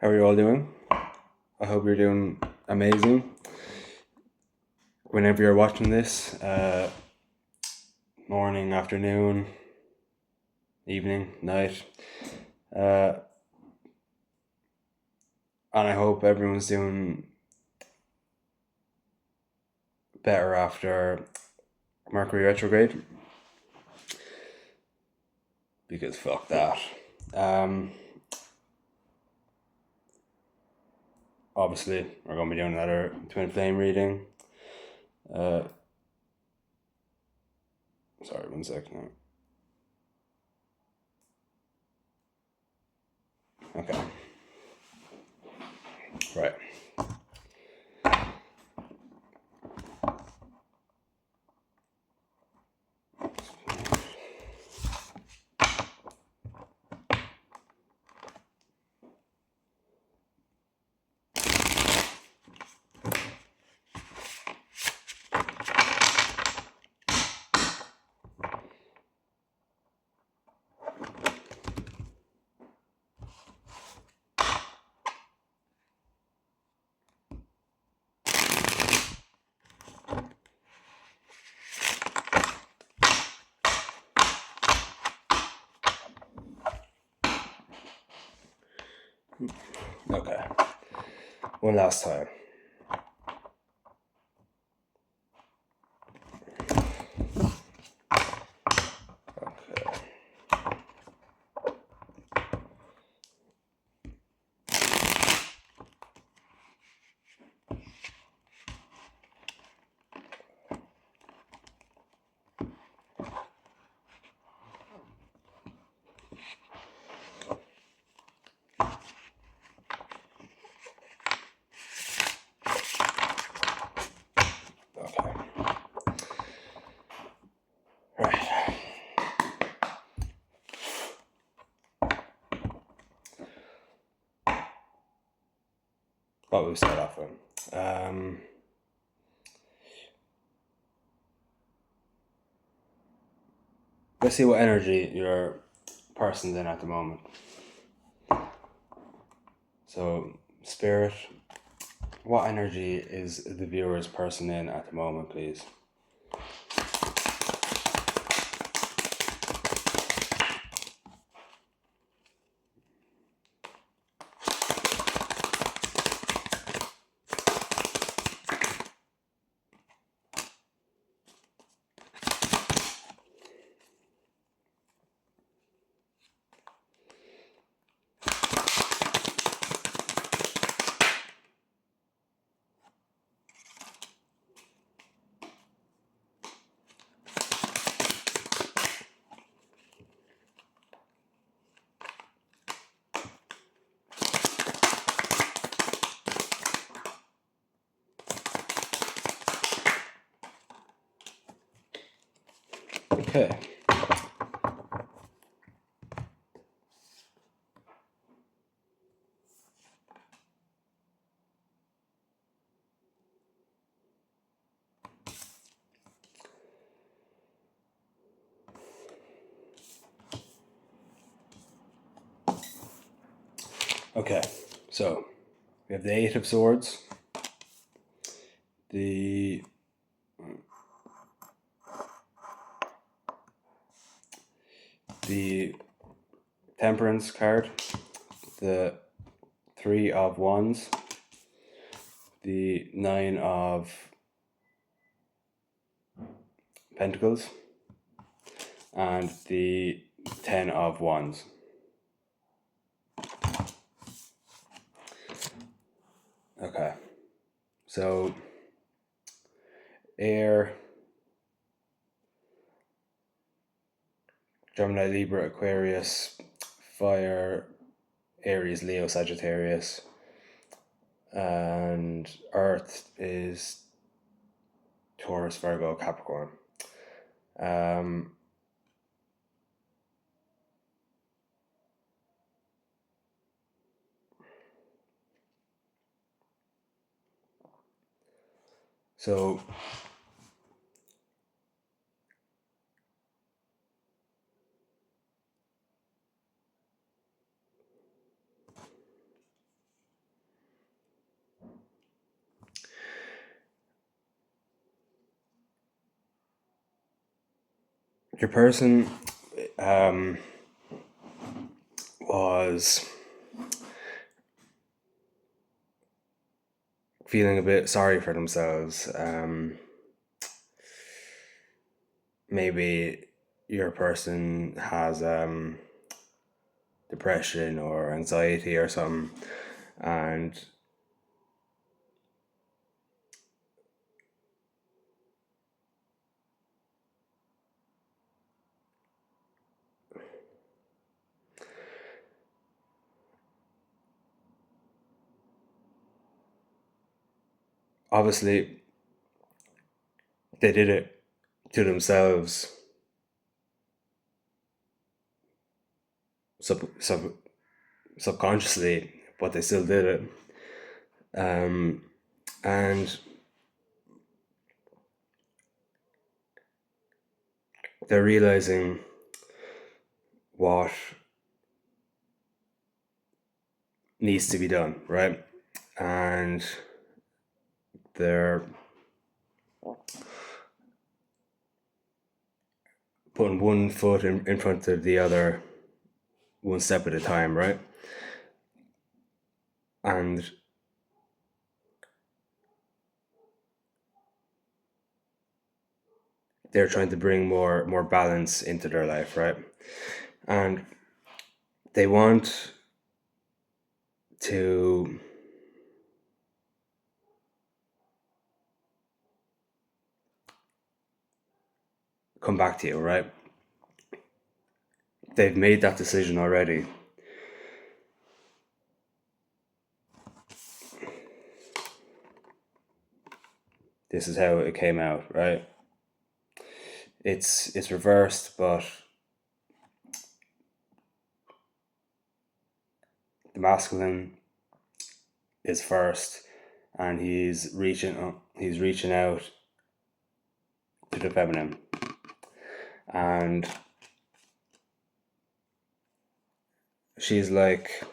How are you all doing? I hope you're doing amazing. Whenever you're watching this, morning, afternoon, evening, night, uh, and I hope everyone's doing better after Mercury retrograde. Because fuck that. Um, Obviously, we're going to be doing another twin flame reading. Uh, Sorry, 1 second now. Okay. Right. Okay. One last time. Okay. Okay. Right. What we start off with. Let's see what energy your person's in at the moment. So, spirit, what energy is the viewer's person in at the moment, please? Okay. Okay, so we have the Eight of Swords, the Temperance card, the Three of Wands, the Nine of Pentacles, and the Ten of Wands. Okay, so air, Gemini, Libra, Aquarius, fire, Aries, Leo, Sagittarius, and earth is Taurus, Virgo, Capricorn. So your person um, was feeling a bit sorry for themselves. Maybe your person has depression or anxiety or something, and obviously they did it to themselves sub, sub, subconsciously, but they still did it. Um, and they're realizing what needs to be done, right? And they're putting one foot in front of the other, one step at a time, right? And they're trying to bring more balance into their life, right? And they want to come back to you, right? They've made that decision already. This is how it came out, right? It's reversed, but the masculine is first, and he's reaching out to the feminine, and she's like,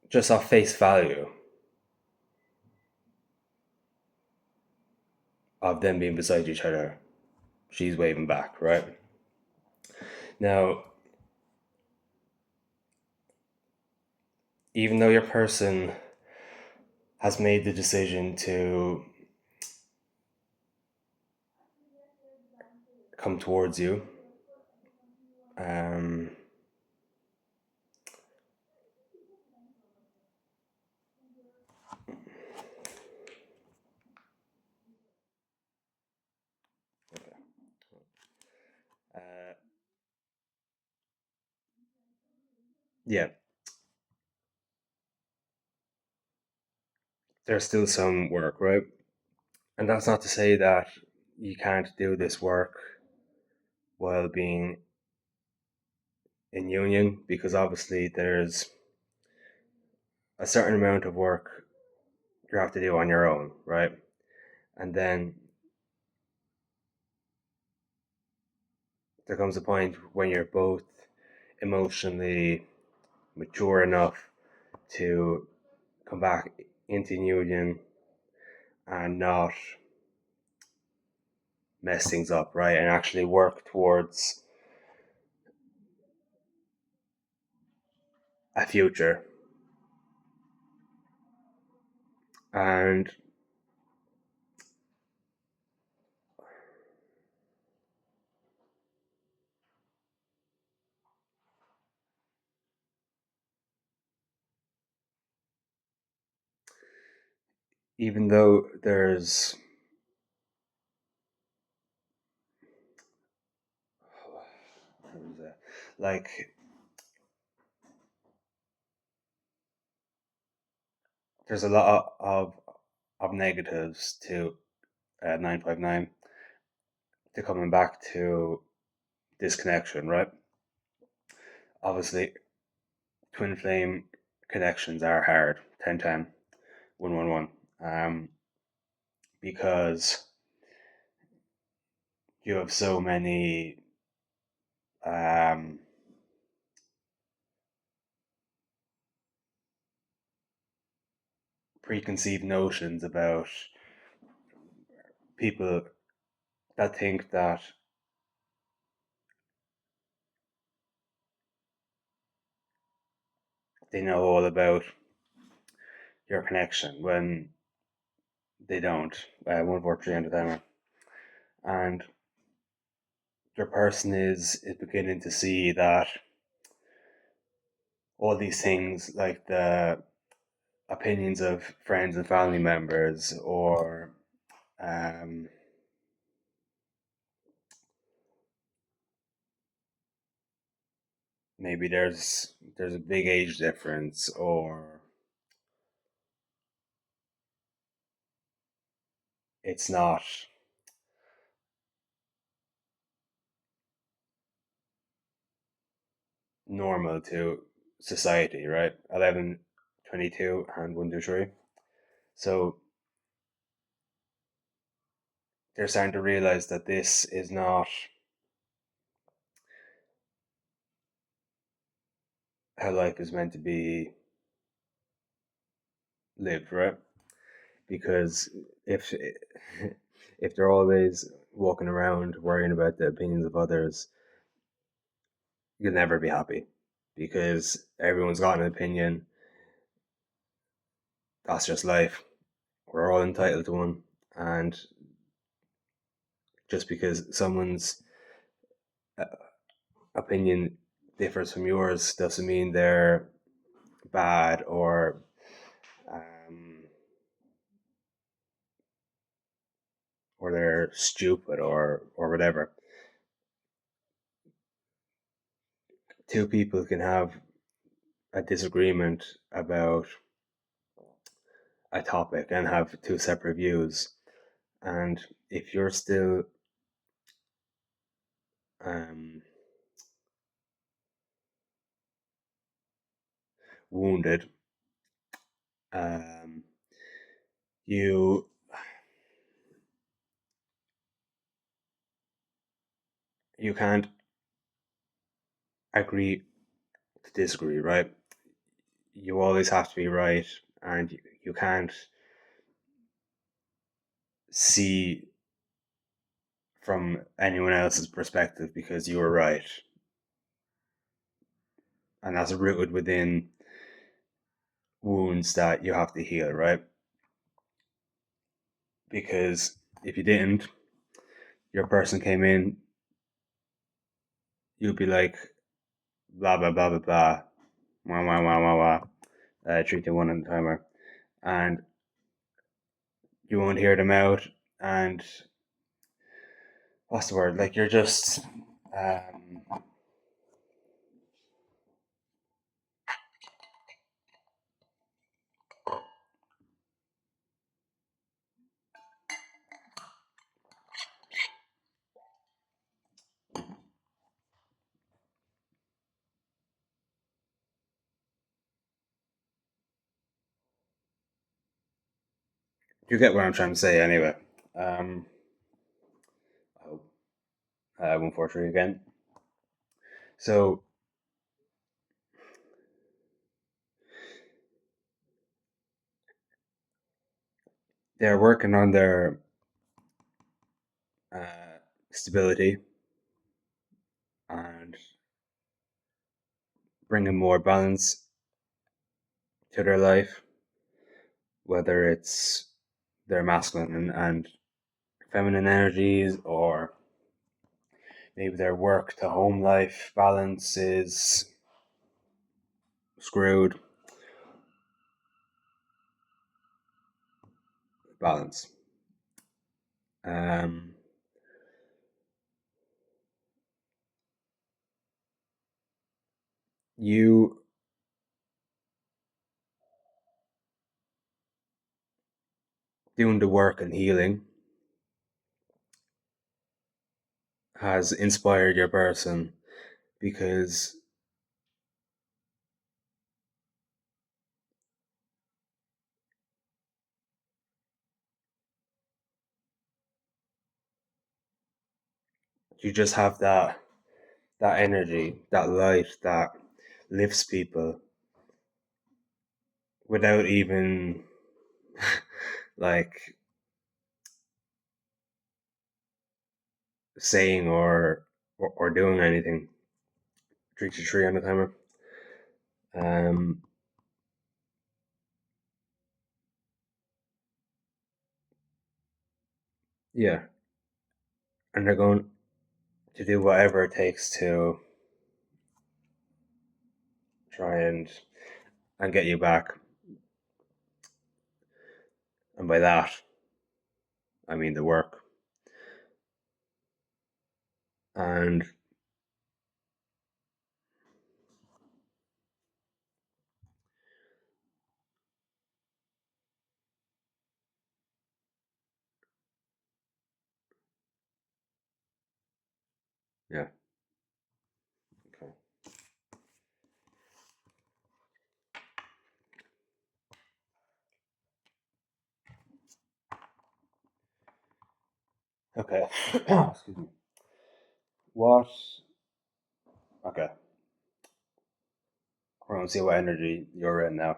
just off face value of them being beside each other, she's waving back, right? Now, even though your person has made the decision to come towards you, um, uh, yeah, there's still some work, right? And that's not to say that you can't do this work while being in union, because obviously there's a certain amount of work you have to do on your own, right? And then there comes a point when you're both emotionally mature enough to come back into union and not mess things up, right? And actually work towards a future. And even though there's like there's a lot of negatives to 959, to coming back to this connection, right? Obviously, twin flame connections are hard. 1010, 111, because you have so many um, preconceived notions about people that think that they know all about your connection when they don't. 143 on the timer. And your person is beginning to see that all these things, like the opinions of friends and family members, or um, maybe there's a big age difference, or it's not normal to society, right? 11, 22, and 123. So they're starting to realize that this is not how life is meant to be lived, right? Because if if they're always walking around worrying about the opinions of others, you'll never be happy, because everyone's got an opinion. That's just life. We're all entitled to one, and just because someone's uh, opinion differs from yours doesn't mean they're bad, um, or they're stupid, or whatever. Two people can have a disagreement about a topic and have two separate views, and if you're still um, wounded, um, you you can't agree to disagree, right? You always have to be right, and you can't see from anyone else's perspective because you were right, and that's rooted within wounds that you have to heal, right? Because if you didn't, your person came in, you'd be like blah blah blah blah blah, wah wah wah wah wah, 3 2 1 on the timer, and you won't hear them out, and what's the word? Like you're just you get what I'm trying to say anyway. Um, I hope 143 again. So they're working on their uh, stability and bringing more balance to their life, whether it's their masculine and feminine energies, or maybe their work to home life balance is screwed. Balance. Um, you doing the work and healing has inspired your person, because you just have that energy, that light that lifts people without even like saying or doing anything. 3 to 3 on the timer. Um, yeah, and they're going to do whatever it takes to try and get you back. And by that, I mean the work. And yeah, okay. Okay. Excuse me. What? Okay. We're going to see what energy you're in now.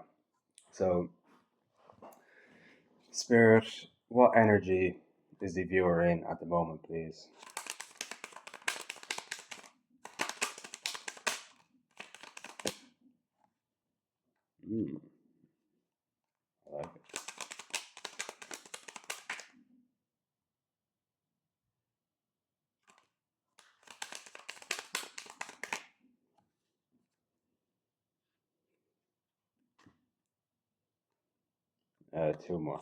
So, Spirit, what energy is the viewer in at the moment, please? Mm, I like it. 2 more.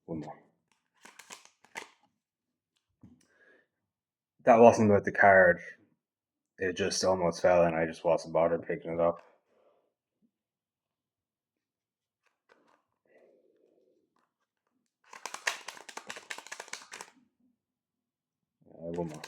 One more. That wasn't about the card. It just almost fell and I just wasn't bothered picking it up. One more.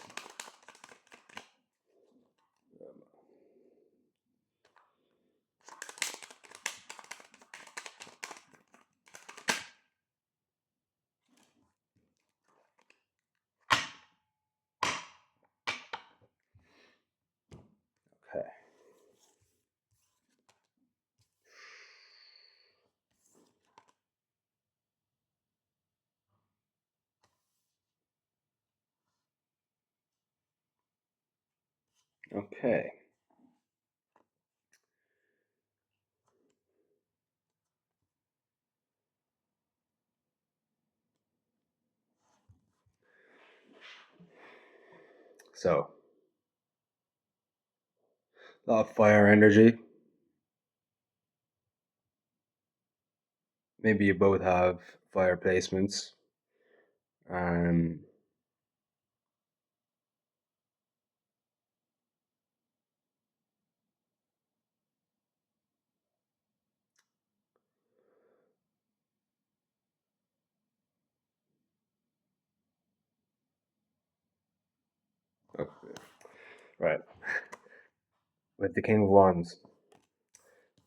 Okay. Okay. So, a lot of fire energy. Maybe you both have fire placements. Um, okay. Right. With the King of Wands,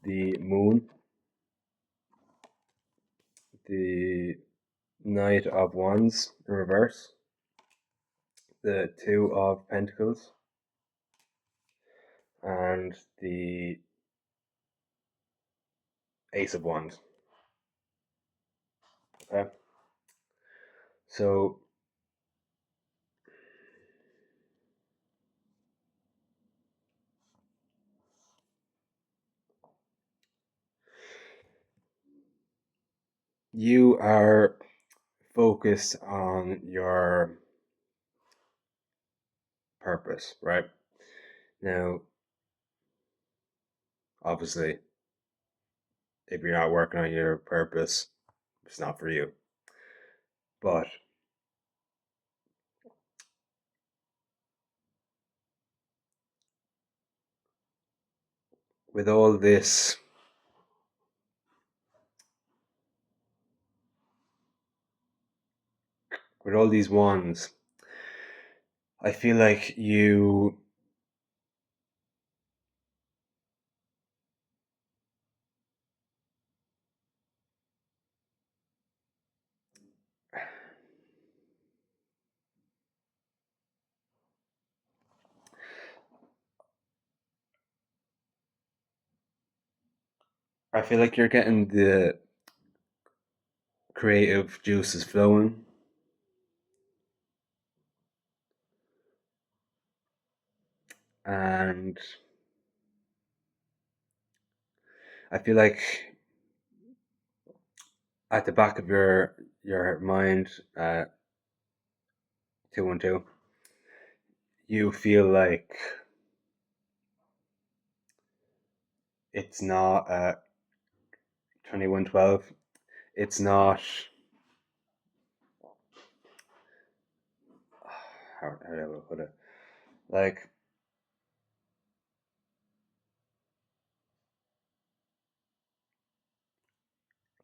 the Moon, the Knight of Wands in reverse, the Two of Pentacles, and the Ace of Wands. Okay. So you are focused on your purpose, right? Now, obviously, if you're not working on your purpose, it's not for you. But with all this, with all these wands, I feel like I feel like you're getting the creative juices flowing, and I feel like at the back of your mind, 212, you feel like it's not 2112. It's not. How do I put it? Like,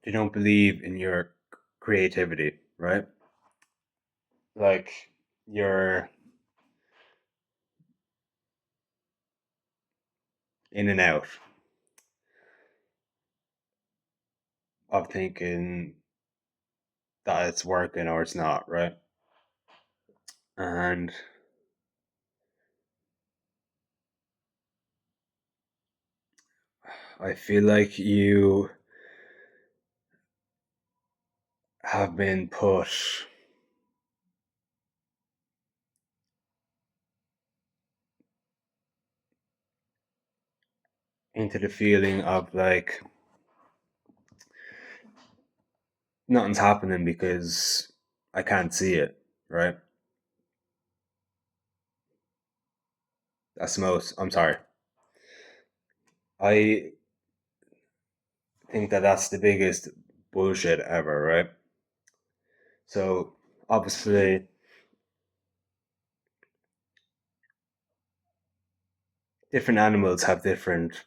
you don't believe in your creativity, right? Like, you're in and out of thinking that it's working or it's not, right? And I feel like you have been put into the feeling of like nothing's happening because I can't see it, right? That's the most. I'm sorry. I think that that's the biggest bullshit ever, right? So obviously, different animals have different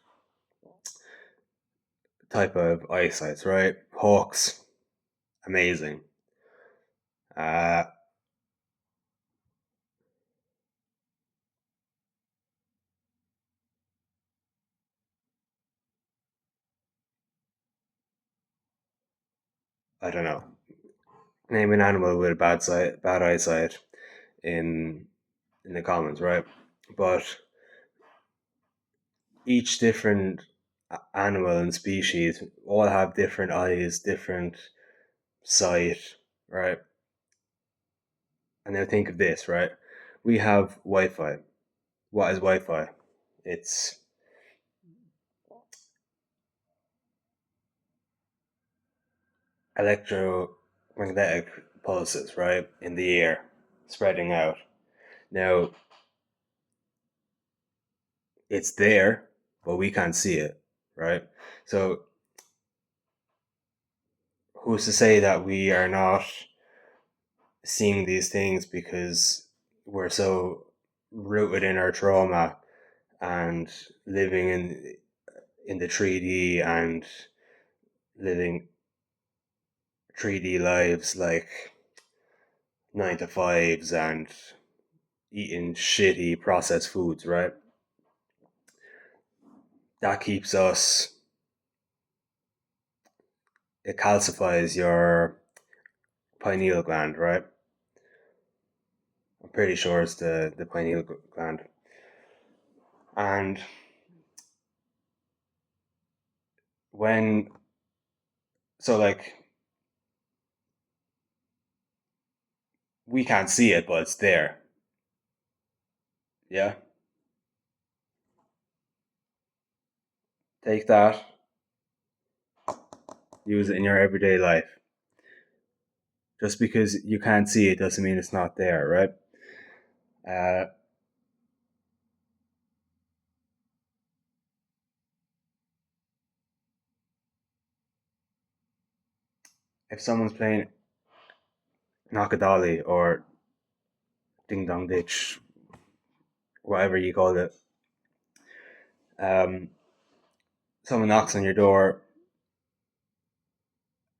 type of eyesight, right? Hawks, amazing. Uh, I don't know. Name an animal with a bad eyesight in in the comments, right? But each different animal and species all have different eyes, different sight, right? And now think of this, right? We have Wi-Fi. What is Wi-Fi? It's electromagnetic pulses, right, in the air, spreading out. Now it's there, but we can't see it, right? So who's to say that we are not seeing these things because we're so rooted in our trauma and living in the 3D and living 3D lives like 9 to 5s and eating shitty processed foods, right? That keeps us, it calcifies your pineal gland, right? I'm pretty sure it's the pineal gland. And when, so like, we can't see it, but it's there. Yeah? Take that, use it in your everyday life. Just because you can't see it doesn't mean it's not there, right? Uh, if someone's playing Knockadolly or Ding Dong Ditch, whatever you call it, um, someone knocks on your door,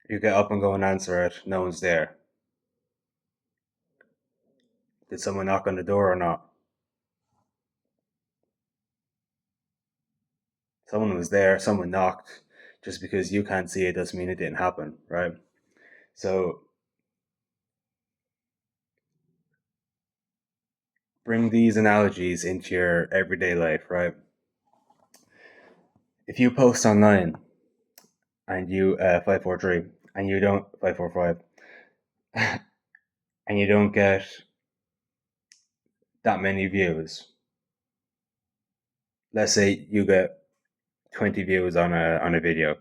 you get up and go and answer it, no one's there. Did someone knock on the door or not? Someone was there, someone knocked. Just because you can't see it doesn't mean it didn't happen, right? So bring these analogies into your everyday life, right? If you post online and you 543, and you don't 545, and you don't get that many views. Let's say you get 20 views on a video.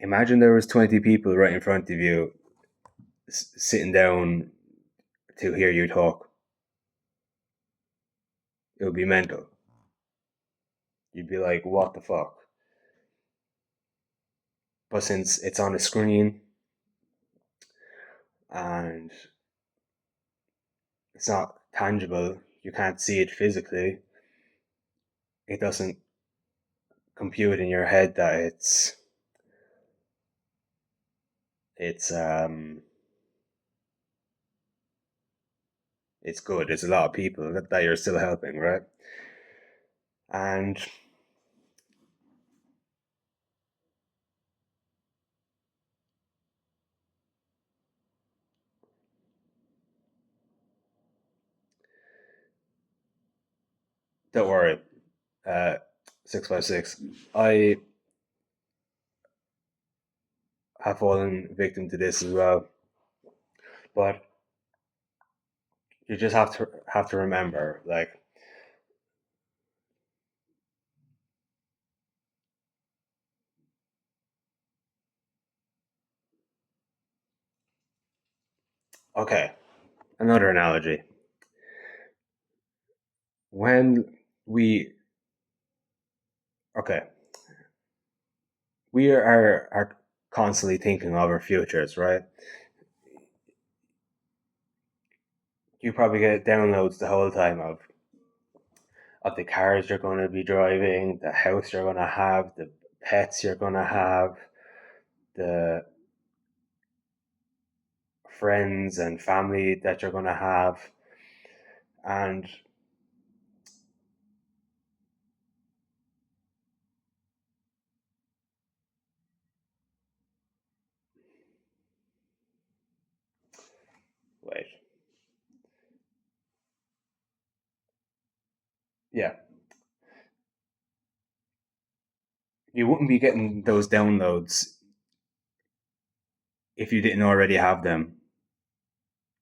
Imagine there was 20 people right in front of you sitting down to hear you talk. It would be mental. You'd be like, what the fuck? But since it's on a screen and it's not tangible, you can't see it physically, it doesn't compute in your head that it's it's good. It's a lot of people that you're still helping, right? And don't worry, uh, 656. I have fallen victim to this as well, but you just have to remember, like, okay, another analogy. When we okay, we are constantly thinking of our futures, right? You probably get downloads the whole time of the cars you're going to be driving, the house you're going to have, the pets you're going to have, the friends and family that you're going to have. And wait, yeah, you wouldn't be getting those downloads if you didn't already have them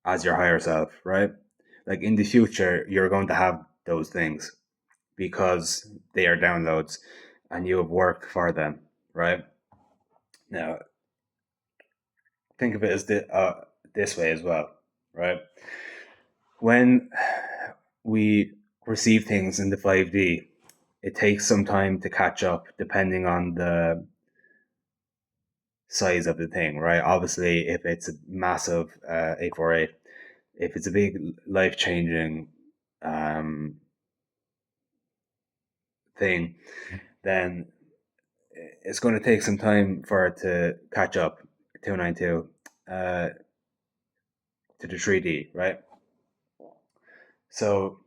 as your higher self, right? Like in the future, you're going to have those things because they are downloads and you have worked for them, right? Now, think of it as this way as well, right? When we receive things in the 5D, it takes some time to catch up depending on the size of the thing, right? Obviously, if it's a massive 848, if it's a big life changing um, thing, then it's going to take some time for it to catch up 292 uh, to the 3D, right? So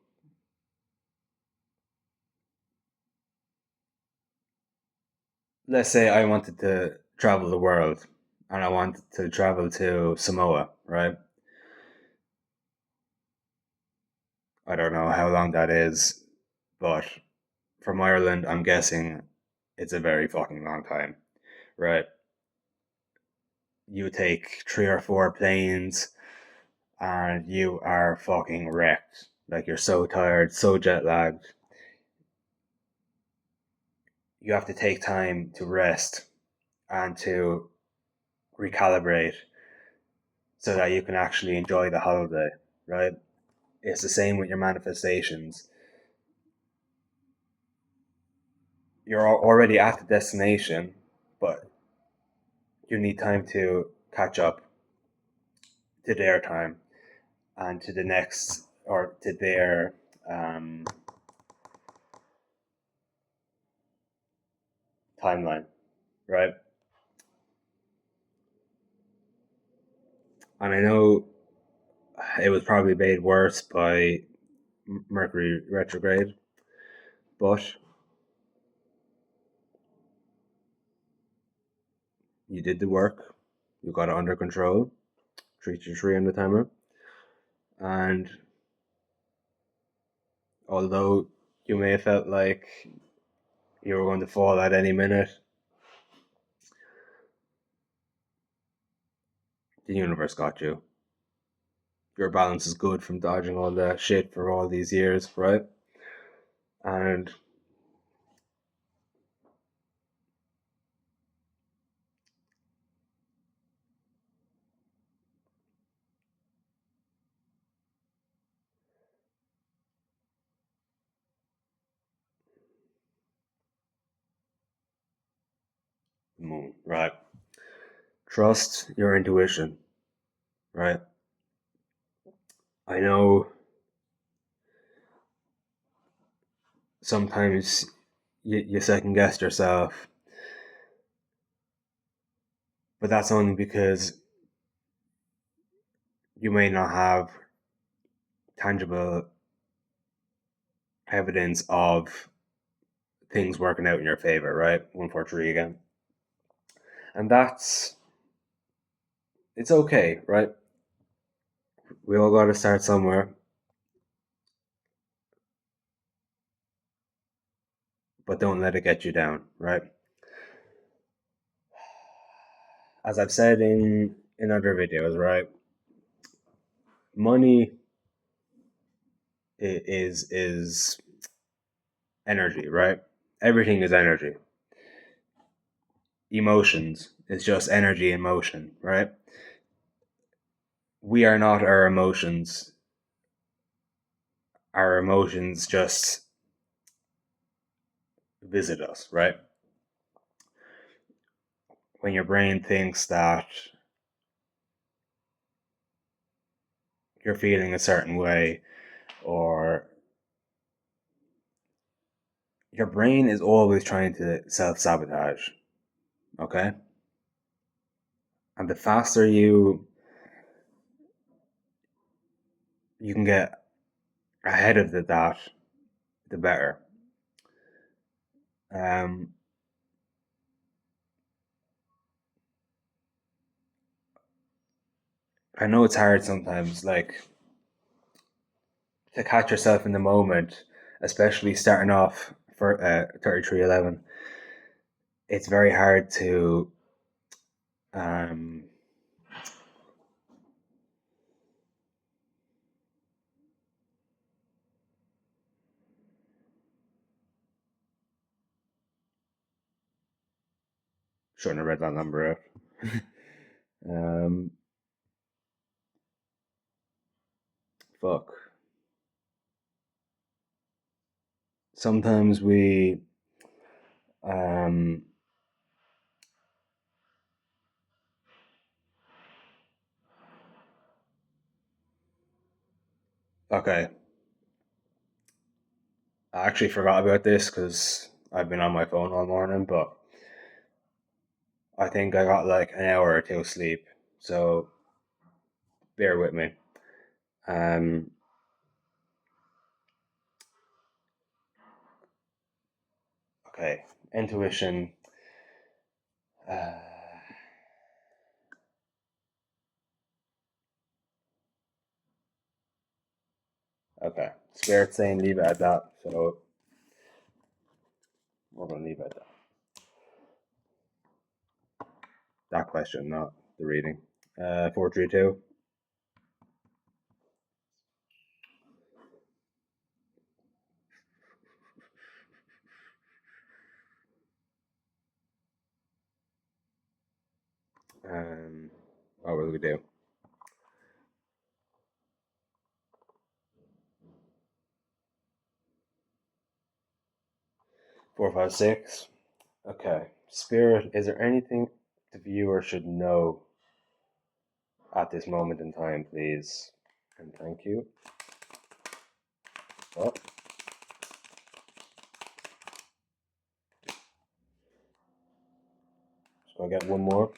let's say I wanted to travel the world and I wanted to travel to Samoa, right? I don't know how long that is, but from Ireland, I'm guessing it's a very fucking long time, right? You take 3 or 4 planes and you are fucking wrecked. Like you're so tired, so jet lagged. You have to take time to rest and to recalibrate so that you can actually enjoy the holiday, right? It's the same with your manifestations. You're already at the destination, but you need time to catch up to their time and to the next or to their um, timeline, right? And I know it was probably made worse by Mercury retrograde, but you did the work, you got it under control, 3 on the timer, and although you may have felt like you were going to fall at any minute, the universe got you. Your balance is good from dodging all that shit for all these years, right? And moon, right? Trust your intuition, right? I know sometimes you second guess yourself, but that's only because you may not have tangible evidence of things working out in your favor, right? 143 again. And it's okay, right? We all got to start somewhere, but don't let it get you down, right? As I've said in other videos, right? Money is energy, right? Everything is energy. Emotions is just energy in motion, right? We are not our emotions. Our emotions just visit us, right? When your brain thinks that you're feeling a certain way, or your brain is always trying to self sabotage, okay? And the faster you can get ahead of that, the better. Um, I know it's hard sometimes, like to catch yourself in the moment, especially starting off for 3311. It's very hard to um, shouldn't have read that number out. um, fuck. Sometimes we um, okay. I actually forgot about this because I've been on my phone all morning, but I think I got like an hour or two sleep. So bear with me. Um, okay, intuition. Uh, okay, spirit saying leave it at that. So we're gonna leave it at that. That question, not the reading. 432. What will we do? 456. Okay. Spirit, is there anything the viewer should know at this moment in time, please? And thank you. Oh, just gonna get one more.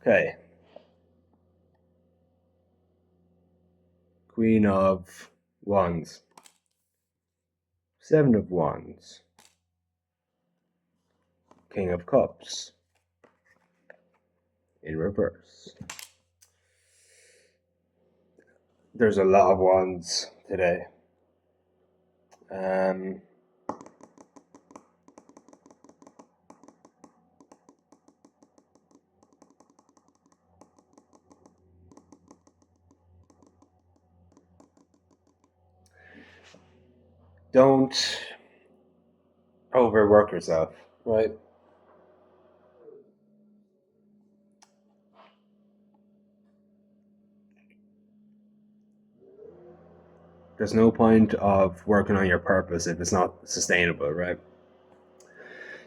Okay. Queen of Wands. Seven of Wands. King of Cups. In reverse. There's a lot of wands today. Don't overwork yourself, right? There's no point of working on your purpose if it's not sustainable, right?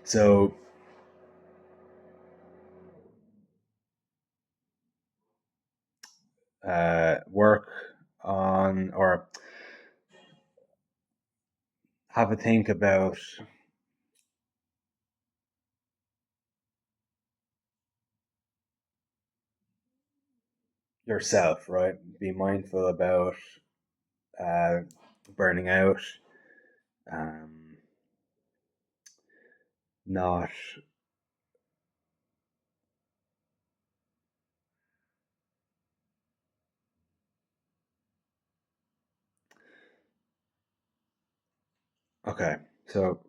So work on, or have a think about yourself, right? Be mindful about uh, burning out, um, not okay. So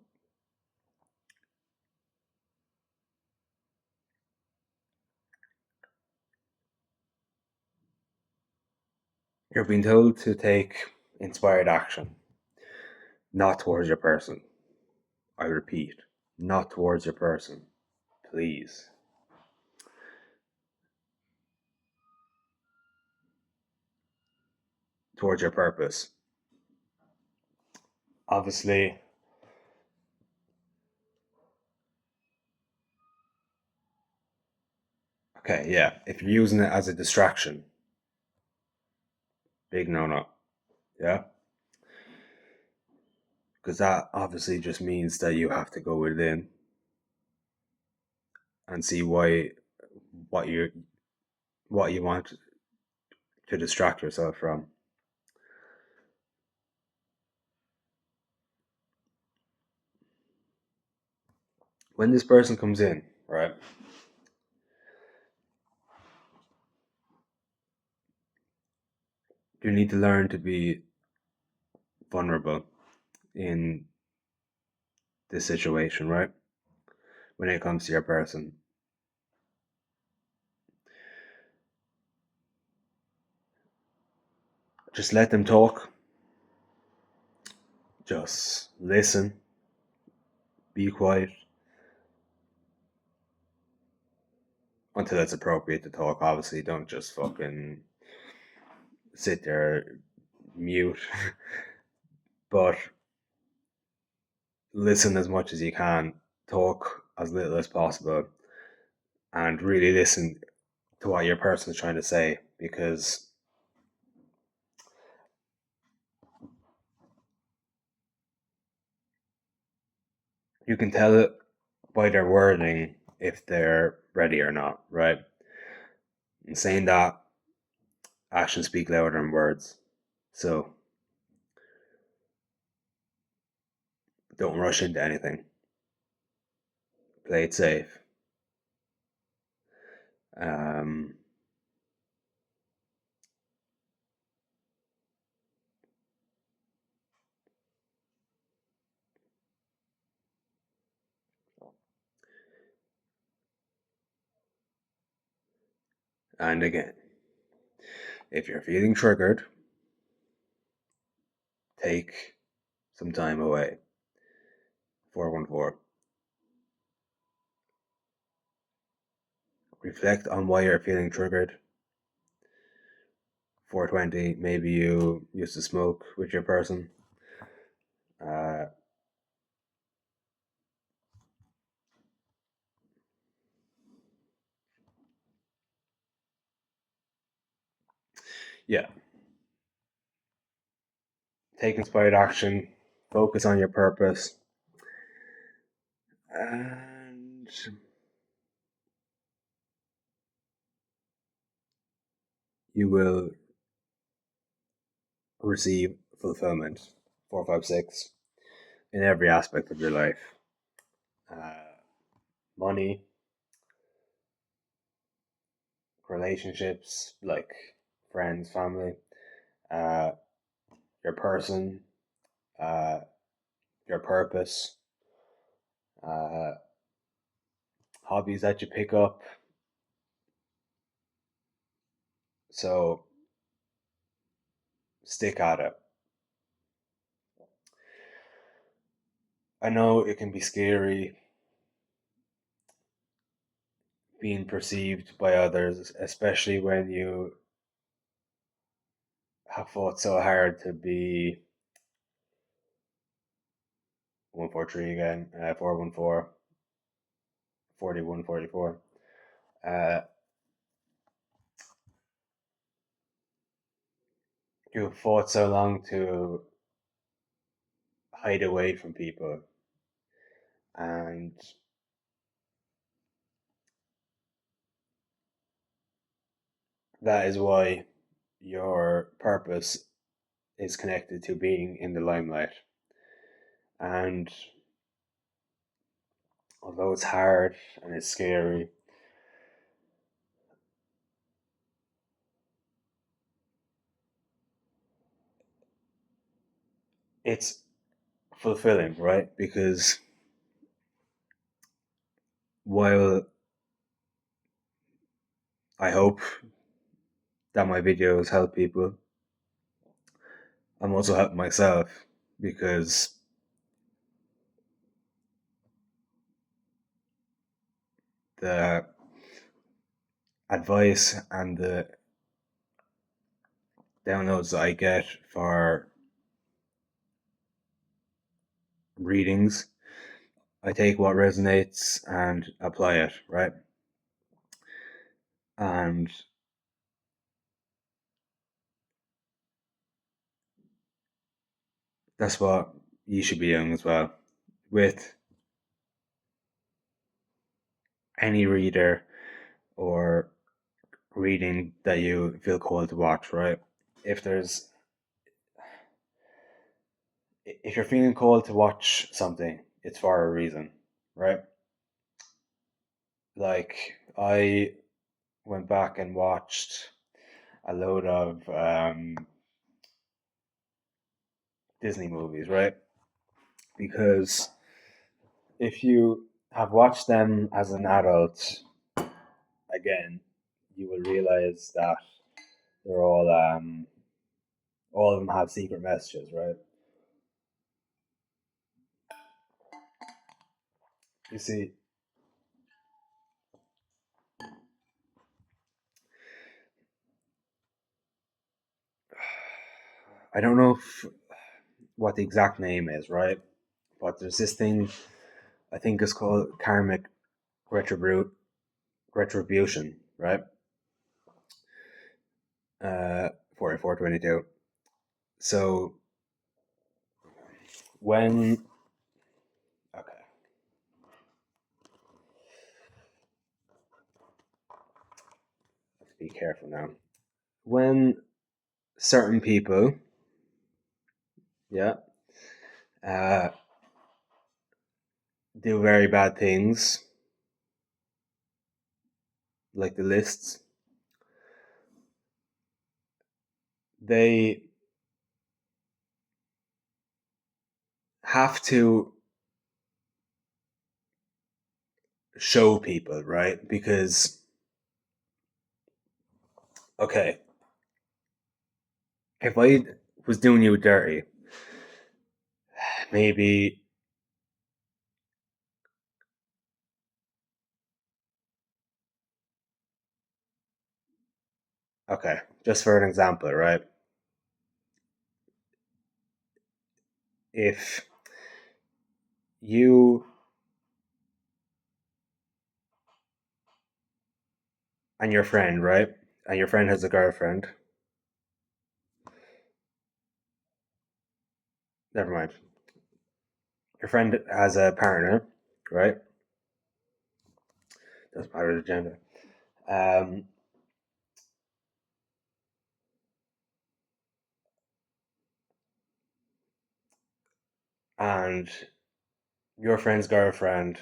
you're being told to take inspired action, not towards your person. I repeat, not towards your person, please. Towards your purpose. Obviously, okay, yeah. If you're using it as a distraction, big no no. Yeah? Because that obviously just means that you have to go within and see what you what you want to distract yourself from. When this person comes in, right? You need to learn to be vulnerable in this situation, right? When it comes to your person. Just let them talk. Just listen. Be quiet until it's appropriate to talk. Obviously, don't just fucking sit there mute. But listen as much as you can. Talk as little as possible, and really listen to what your person is trying to say, because you can tell it by their wording if they're ready or not, right? And saying that, actions speak louder than words. So don't rush into anything. Play it safe. Um, and again, if you're feeling triggered, take some time away. 414. Reflect on why you're feeling triggered. 420, maybe you used to smoke with your person. Uh, yeah, take inspired action, focus on your purpose, and you will receive fulfillment. 456 in every aspect of your life. Money, relationships like friends, family, uh, your person, uh, your purpose, uh, hobbies that you pick up. So stick at it. I know it can be scary being perceived by others, especially when you have fought so hard to be 143 again, 414, 41, 44. You fought so long to hide away from people, and that is why your purpose is connected to being in the limelight. And although it's hard and it's scary, it's fulfilling, right? Because while I hope that my videos help people, I'm also helping myself because the advice and the downloads that I get for readings, I take what resonates and apply it, right? And that's what you should be doing as well with any reader or reading that you feel called to watch, right? If there's if you're feeling called to watch something, it's for a reason, right? Like I went back and watched a load of Disney movies, right? Because if you have watched them as an adult again, you will realize that they're all of them have secret messages, right? You see, I don't know what the exact name is, right? But there's this thing I think it's called karmic retribution, right? 4422. So when okay, let's be careful now. When certain people, yeah, uh, do very bad things, like the lists, they have to show people, right? Because okay, if I was doing you dirty, maybe okay, just for an example, right? If you and your friend, right? And your friend has a girlfriend. Never mind. Your friend has a partner, right? Doesn't matter the gender. Um, and your friend's girlfriend,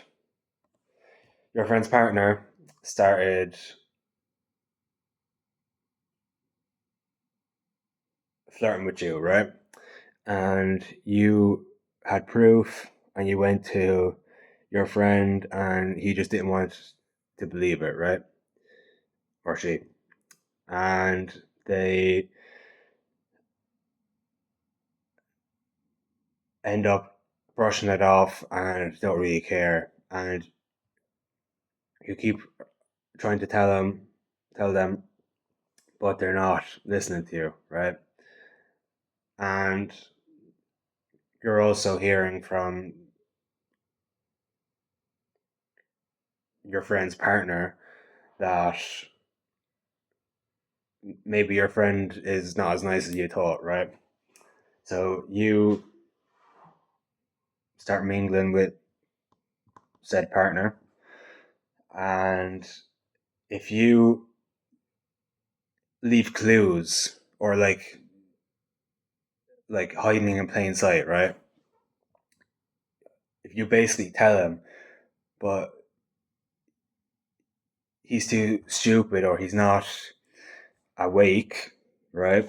your friend's partner started flirting with you, right? And you had proof, and you went to your friend, and he just didn't want to believe it, right? Or she. And they end up brushing it off and don't really care. And you keep trying to tell them, but they're not listening to you, right? And you're also hearing from your friend's partner that maybe your friend is not as nice as you thought, right? So you start mingling with said partner, and if you leave clues or like hiding in plain sight, right? If you basically tell him, but he's too stupid or he's not awake, right?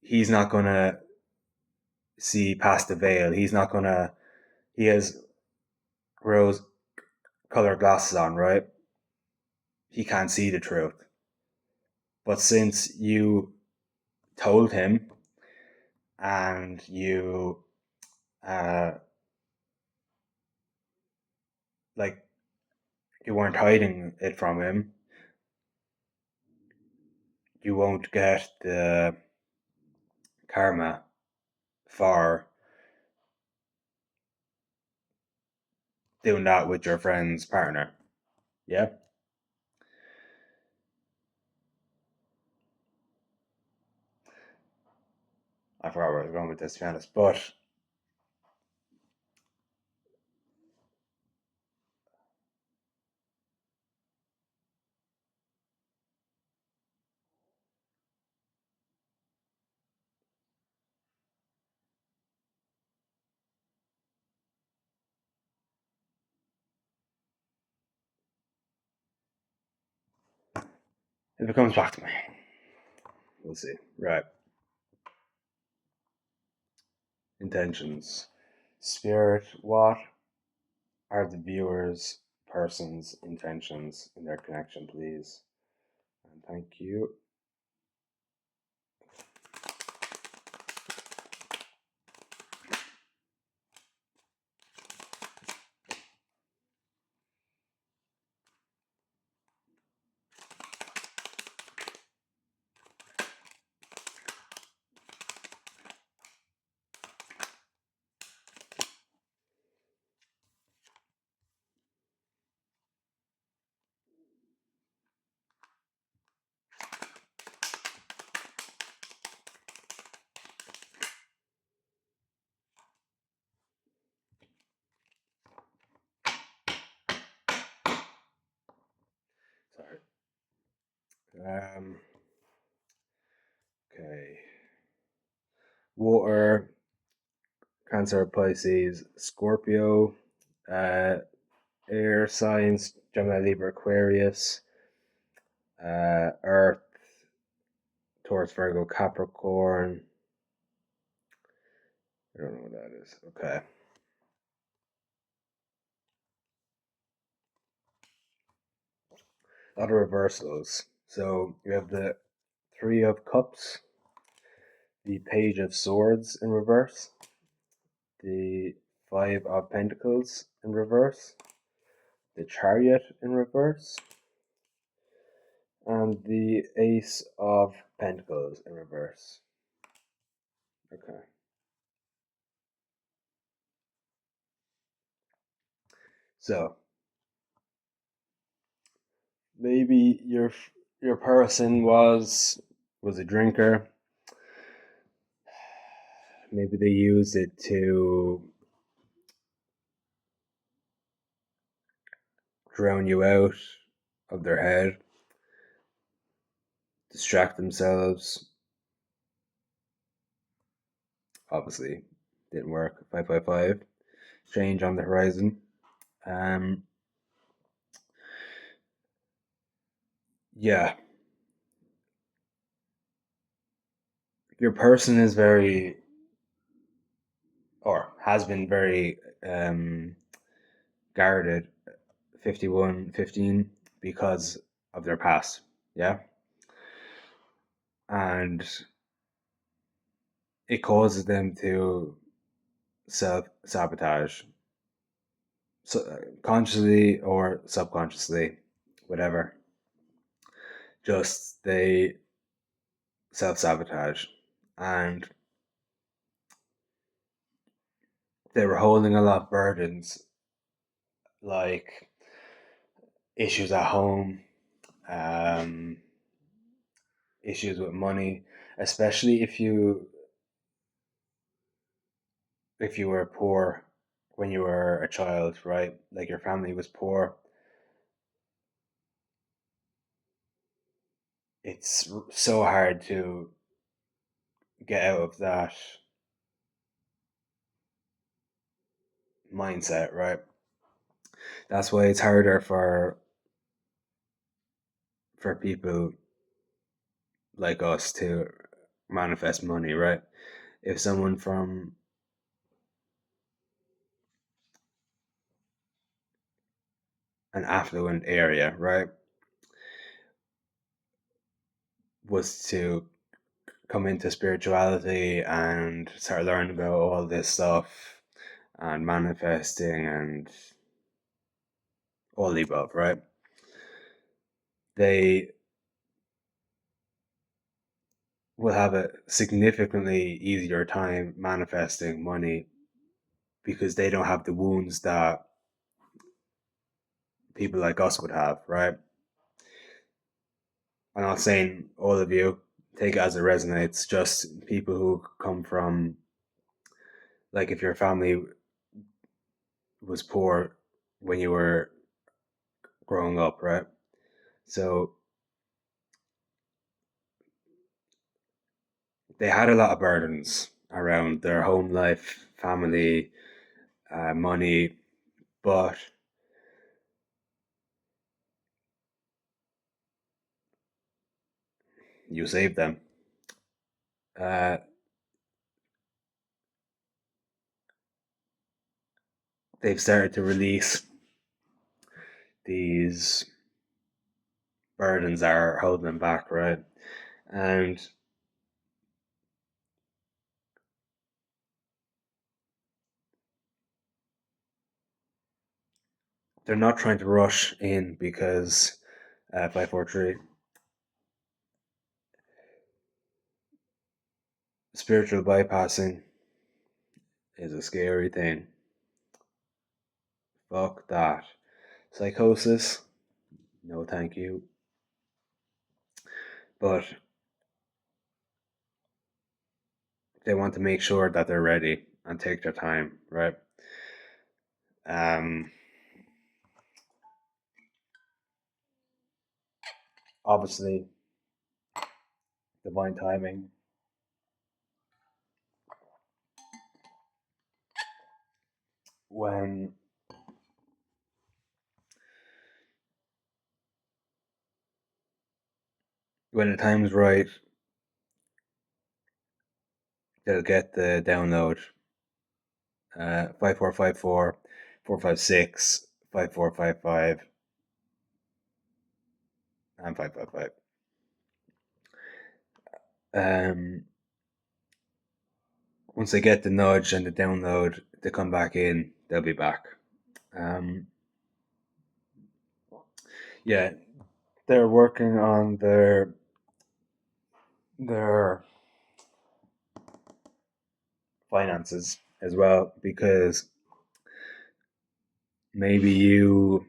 He's not gonna see past the veil. He's not gonna. He has rose colored glasses on, right? He can't see the truth. But since you told him and you uh like you weren't hiding it from him, you won't get the karma for doing that with your friend's partner. Yeah, I forgot where I was going with this, to be honest. But if it comes back to me, we'll see. Right, intentions. Spirit, what are the viewer's person's intentions in their connection, please? And thank you. Sorry. Okay. Water, Cancer, Pisces, Scorpio, uh, air signs, Gemini, Libra, Aquarius, Earth, Taurus, Virgo, Capricorn. I don't know what that is. Okay. A lot of reversals. So you have the Three of Cups, the Page of Swords in reverse, the Five of Pentacles in reverse, the Chariot in reverse, and the Ace of Pentacles in reverse. Okay. So maybe your person was a drinker. Maybe they used it to drown you out of their head, distract themselves. Obviously, didn't work. 555, change on the horizon. Yeah, your person is very, or has been very guarded, 5115, because of their past. Yeah. And it causes them to self sabotage, so, consciously or subconsciously, whatever. Just they self sabotage. And they were holding a lot of burdens, like issues at home, um, issues with money, especially if you were poor when you were a child, right? Like your family was poor. It's so hard to get out of that mindset, right? That's why it's harder for people like us to manifest money, right? If someone from an affluent area, right, was to come into spirituality and start learning about all this stuff and manifesting and all the above, right? They will have a significantly easier time manifesting money because they don't have the wounds that people like us would have, right? I'm not saying all of you, take it as it resonates, just people who come from, like, if your family was poor when you were growing up, right? So they had a lot of burdens around their home life, family, money, but you saved them. Uh, they've started to release these burdens that are holding them back, right? And they're not trying to rush in because 543, spiritual bypassing is a scary thing. Fuck that. Psychosis, no thank you. But they want to make sure that they're ready and take their time, right? Um, Obviously, divine timing. When when the time's right, they'll get the download. 5454, 456, 5455, and 555. Um, Once they get the nudge and the download, they come back in, they'll be back. Um, yeah, they're working on their finances as well, because maybe you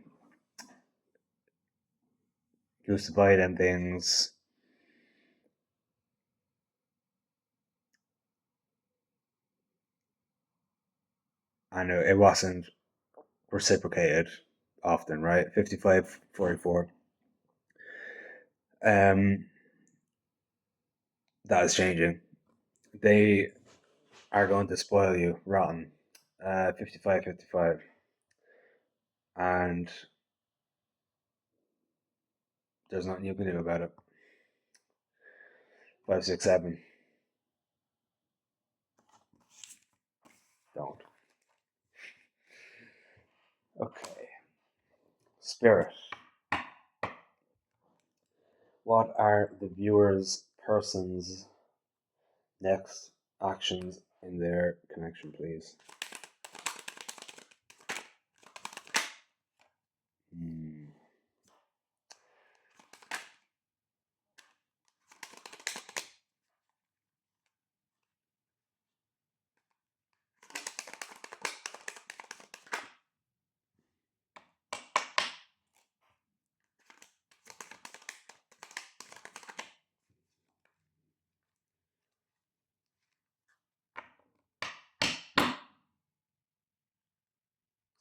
used to buy them things and it wasn't reciprocated often, right? 5544. Um, that is changing. They are going to spoil you rotten. 55-55. And there's nothing you can do about it. 5-6-7. Don't. Okay. Spirit. What are the viewer's person's next actions in their connection, please? Hmm.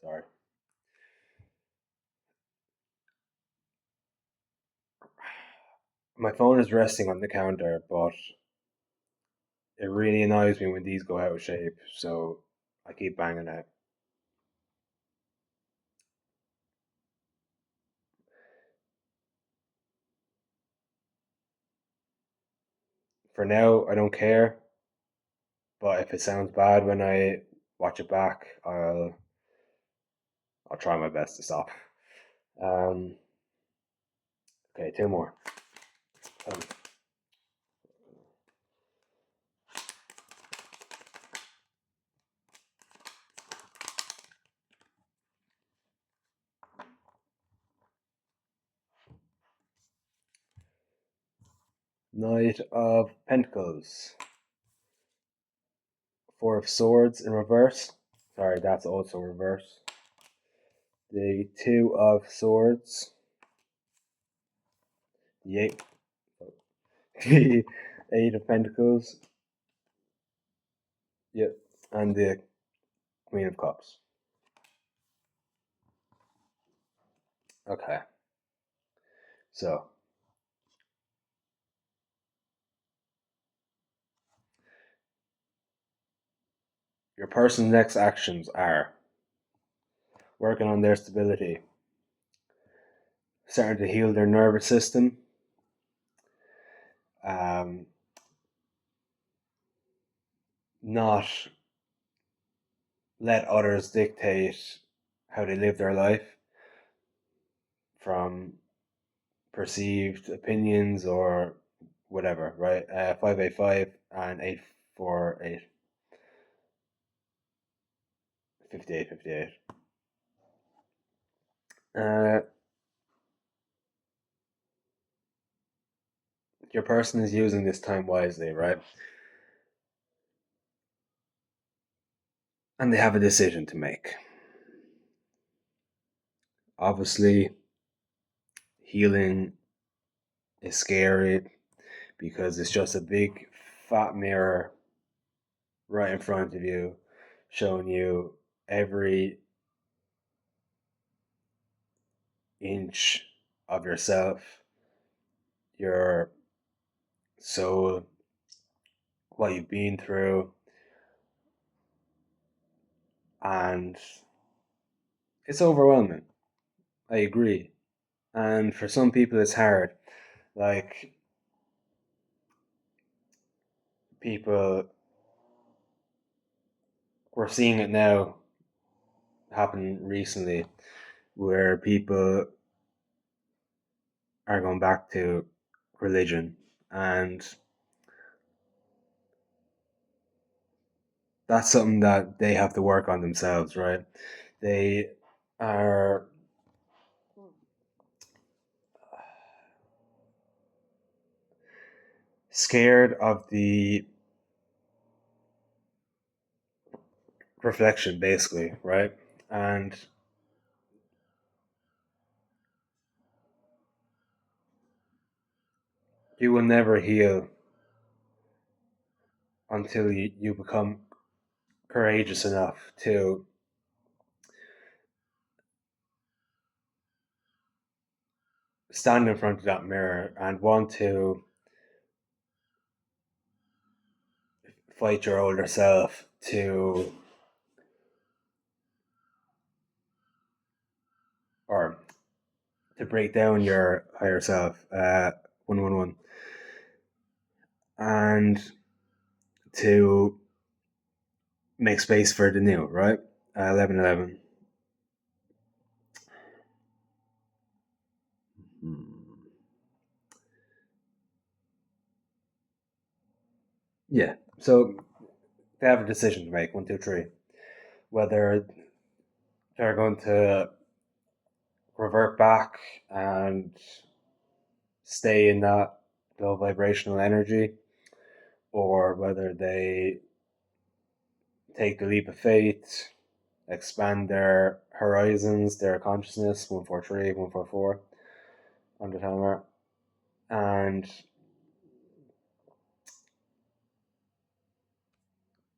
Sorry. My phone is resting on the counter, but it really annoys me when these go out of shape, so I keep banging it. For now, I don't care, but if it sounds bad when I watch it back, I'll try my best to stop. Um, okay, two more. Um, Knight of Pentacles. Four of Swords in reverse. Sorry, that's also reverse. The Two of Swords. The Eight. The Eight of Pentacles. Yep. And the Queen of Cups. Okay. So, your person's next actions are working on their stability, starting to heal their nervous system, um, not let others dictate how they live their life from perceived opinions or whatever, right? 585 and 848. 58-58. Uh, your person is using this time wisely, right? And they have a decision to make. Obviously, healing is scary because it's just a big fat mirror right in front of you showing you every inch of yourself, your soul, what you've been through, and it's overwhelming. I agree. And for some people, it's hard. Like, people, we're seeing it now happen recently where people are going back to religion. And that's something that they have to work on themselves, right? They are scared of the reflection, basically, right? And you will never heal until you become courageous enough to stand in front of that mirror and want to fight your older self to, or to break down your higher self, 111, and to make space for the new, right? 1111. Yeah. So they have a decision to make, 1, 2, 3, whether they're going to revert back and stay in that low vibrational energy, or whether they take the leap of faith, expand their horizons, their consciousness, 1, 4, 3, 1, 4, 4 on the timer, and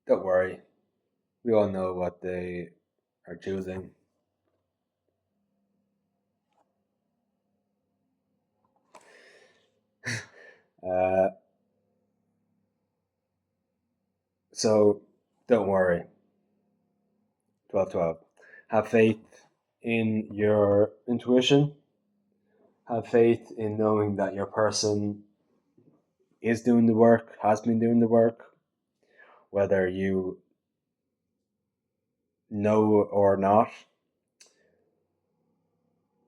don't worry, we all know what they are choosing. uh, so don't worry. 12, 12. Have faith in your intuition. Have faith in knowing that your person is doing the work, has been doing the work, whether you know or not,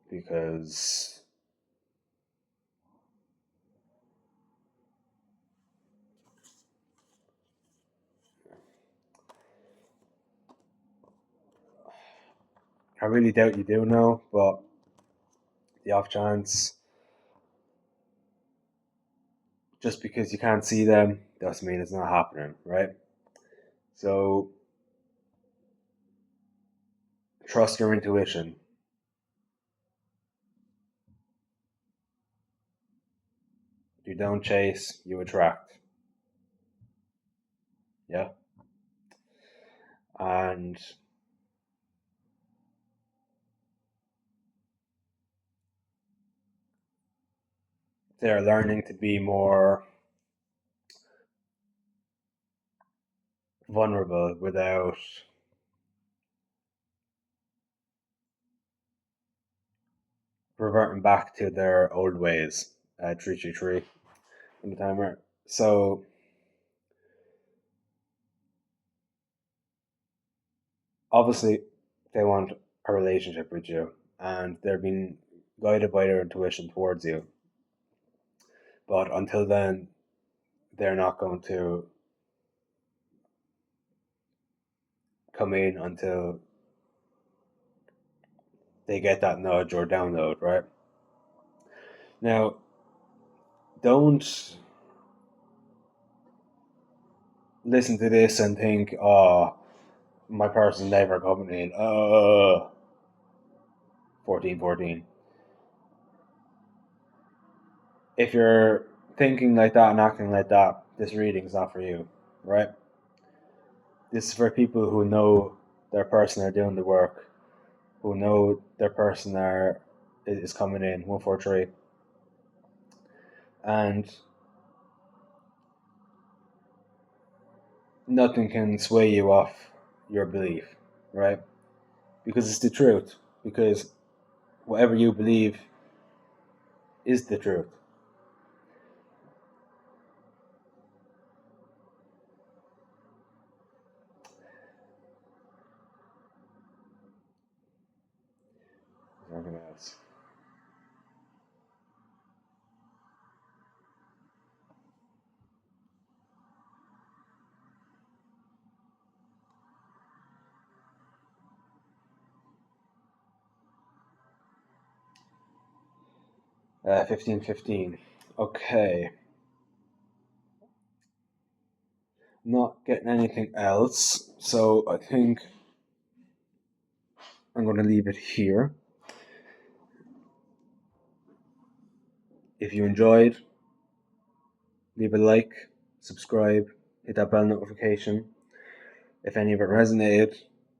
because I really doubt you do know, but the off chance, just because you can't see them doesn't mean it's not happening, right? So trust your intuition. You don't chase, you attract. Yeah. And they're learning to be more vulnerable without reverting back to their old ways. 3, 3, 3 on the timer. So obviously they want a relationship with you, and they're being guided by their intuition towards you. But until then, they're not going to come in until they get that nudge or download, right? Now, don't listen to this and think, oh, my person never coming in. 14, 14. If you're thinking like that and acting like that, this reading's not for you, right? This is for people who know their person are doing the work, who know their person is coming in, 1, 4, 3, and nothing can sway you off your belief, right? Because it's the truth. Because whatever you believe is the truth. Anything else? Uh, 15, 15. Okay. Not getting anything else, so I think I'm going to leave it here. If you enjoyed, leave a like, subscribe, hit that bell notification. If any of it resonated,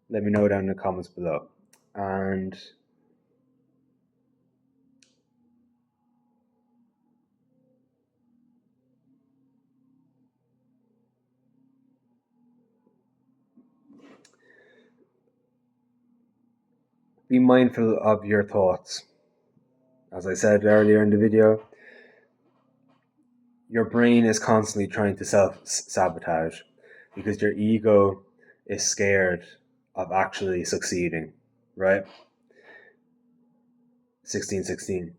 let me know down in the comments below. And be mindful of your thoughts. As I said earlier in the video, your brain is constantly trying to self-sabotage because your ego is scared of actually succeeding, right? 1616.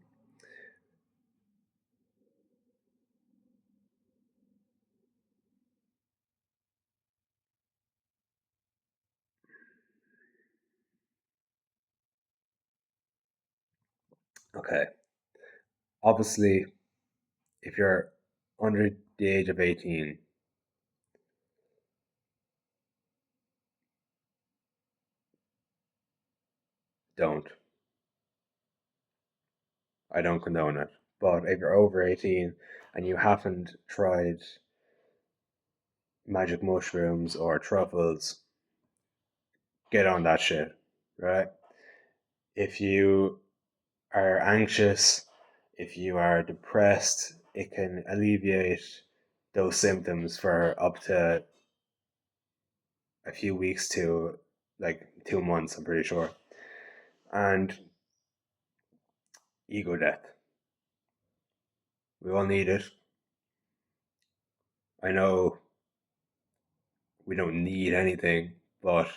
Okay. Obviously, if you're under the age of 18, don't. I don't condone it. But if you're over 18 and you haven't tried magic mushrooms or truffles, get on that shit, right? If you are anxious, if you are depressed, it can alleviate those symptoms for up to a few weeks to like 2 months, I'm pretty sure. And ego death. We all need it. I know we don't need anything, but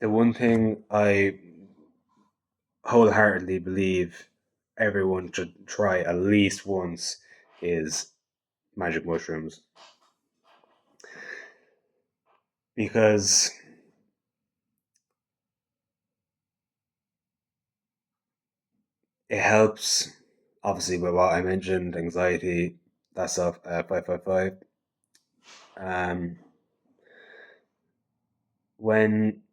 the one thing I wholeheartedly believe everyone should try at least once is magic mushrooms. Because it helps, obviously, with what I mentioned, anxiety, that stuff, 555. Um, when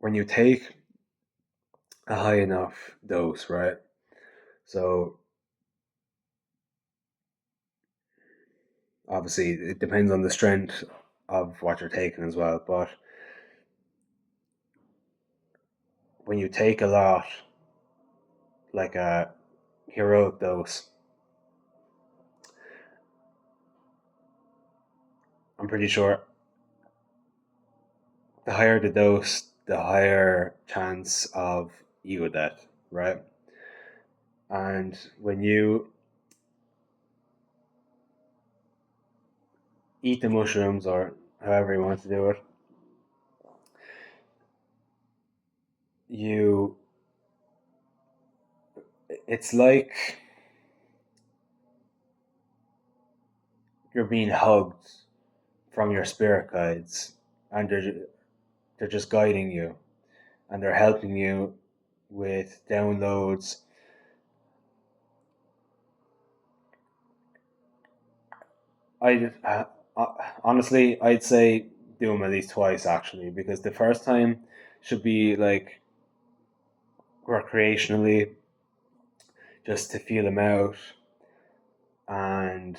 when you take a high enough dose, right? So obviously it depends on the strength of what you're taking as well, but when you take a lot, like a heroic dose, I'm pretty sure the higher the dose, the higher chance of ego death, right? And when you eat the mushrooms or however you want to do it, you it's like you're being hugged from your spirit guides, and they're just guiding you, and they're helping you with downloads. I honestly, I'd say do them at least twice actually, because the first time should be like recreationally, just to feel them out, and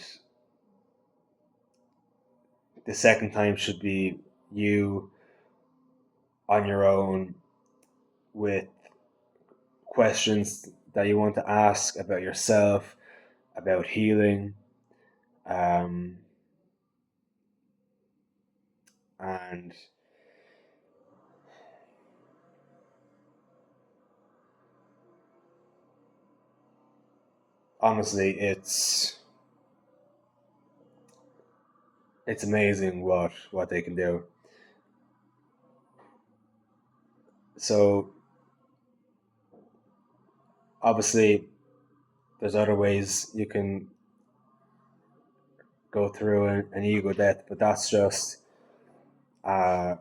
the second time should be you on your own with questions that you want to ask about yourself, about healing, um, and honestly, it's amazing what they can do. So obviously, there's other ways you can go through an ego death, but that's just uh,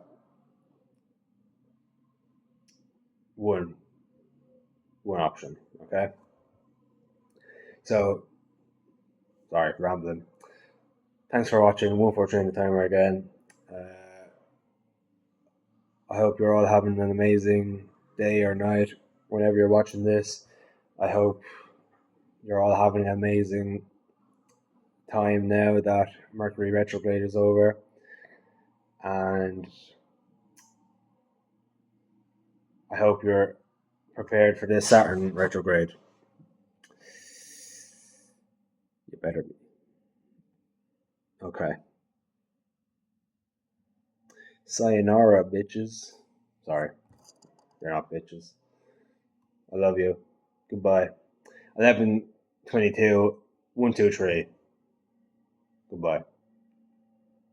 one one option. Okay, so sorry, rambling. Thanks for watching. One for Train the Timer again. I hope you're all having an amazing day or night whenever you're watching this. I hope you're all having an amazing time now that Mercury retrograde is over, and I hope you're prepared for this Saturn retrograde. You better be. Okay. Sayonara, bitches. Sorry, they're not bitches. I love you. Goodbye. 11:22. 1, 2, 3. Goodbye.